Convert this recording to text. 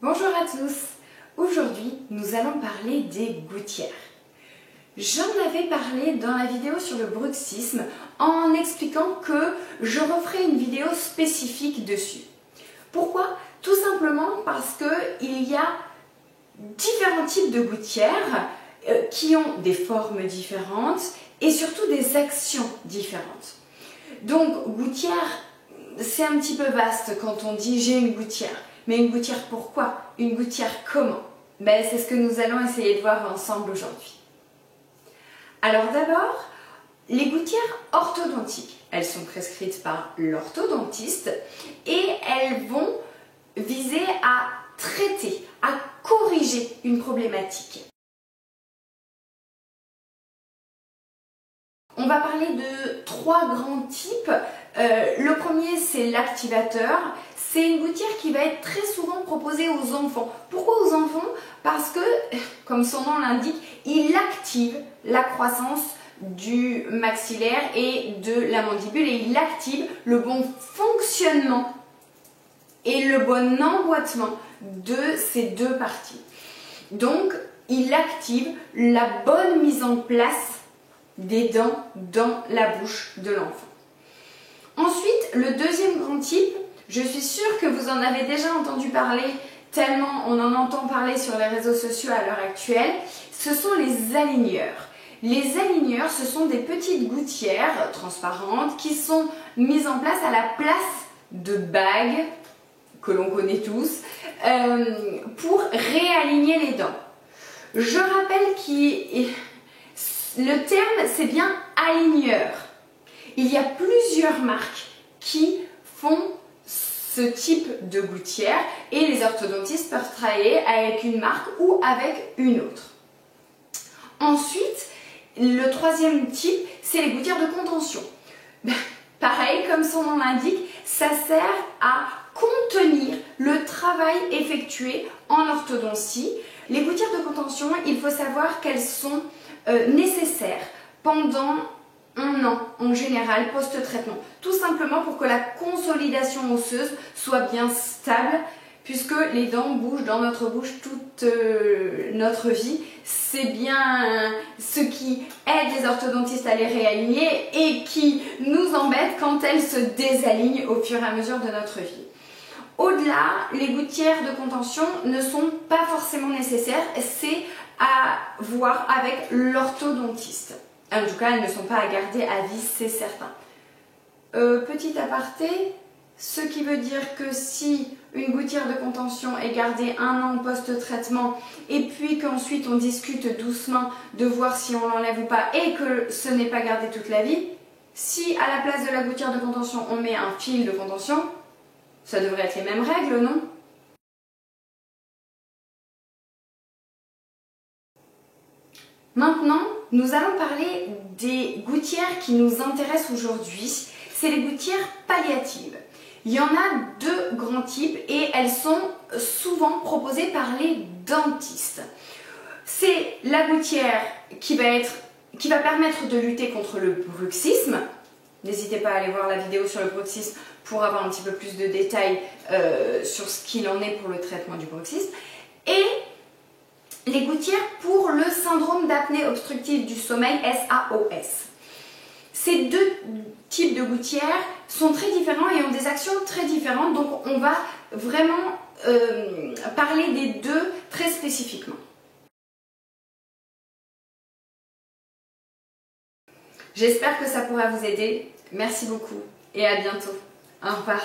Bonjour à tous. Aujourd'hui, nous allons parler des gouttières. J'en avais parlé dans la vidéo sur le bruxisme en expliquant que je referai une vidéo spécifique dessus. Pourquoi? Tout simplement parce qu'il y a différents types de gouttières qui ont des formes différentes et surtout des actions différentes. Donc, gouttière, c'est un petit peu vaste quand on dit j'ai une gouttière. Mais une gouttière pourquoi? Une gouttière comment? C'est ce que nous allons essayer de voir ensemble aujourd'hui. Alors d'abord, les gouttières orthodontiques. Elles sont prescrites par l'orthodontiste et elles vont viser à traiter, à corriger une problématique. On va parler de trois grands types. Le premier, c'est l'activateur. C'est une gouttière qui va être très souvent proposée aux enfants. Pourquoi aux enfants? Parce que, comme son nom l'indique, il active la croissance du maxillaire et de la mandibule et il active le bon fonctionnement et le bon emboîtement de ces deux parties. Donc, il active la bonne mise en place des dents dans la bouche de l'enfant. Ensuite, le deuxième grand type, je suis sûre que vous en avez déjà entendu parler tellement on en entend parler sur les réseaux sociaux à l'heure actuelle, ce sont les aligneurs. Les aligneurs, ce sont des petites gouttières transparentes qui sont mises en place à la place de bagues que l'on connaît tous pour réaligner les dents. Je rappelle le terme, c'est bien aligneur. Il y a plusieurs marques qui font ce type de gouttière et les orthodontistes peuvent travailler avec une marque ou avec une autre. Ensuite, le troisième type, c'est les gouttières de contention. Pareil, comme son nom l'indique, ça sert à contenir le travail effectué en orthodontie. Les gouttières de contention, il faut savoir qu'elles sont nécessaires pendant un an en général post-traitement, tout simplement pour que la consolidation osseuse soit bien stable, puisque les dents bougent dans notre bouche toute notre vie. C'est bien ce qui aide les orthodontistes à les réaligner et qui nous embête quand elles se désalignent au fur et à mesure de notre vie. Au-delà, les gouttières de contention ne sont pas forcément nécessaires, c'est à voir avec l'orthodontiste. En tout cas, elles ne sont pas à garder à vie, c'est certain. Petit aparté, ce qui veut dire que si une gouttière de contention est gardée un an post-traitement et puis qu'ensuite on discute doucement de voir si on l'enlève ou pas et que ce n'est pas gardé toute la vie, si à la place de la gouttière de contention on met un fil de contention, ça devrait être les mêmes règles, non? Maintenant, nous allons parler des gouttières qui nous intéressent aujourd'hui. C'est les gouttières palliatives. Il y en a deux grands types et elles sont souvent proposées par les dentistes. C'est la gouttière qui va permettre de lutter contre le bruxisme. N'hésitez pas à aller voir la vidéo sur le bruxisme pour avoir un petit peu plus de détails sur ce qu'il en est pour le traitement du bruxisme. Et les gouttières pour le syndrome d'apnée obstructive du sommeil, SAOS. Ces deux types de gouttières sont très différents et ont des actions très différentes, donc on va vraiment parler des deux très spécifiquement. J'espère que ça pourra vous aider. Merci beaucoup et à bientôt. Au revoir.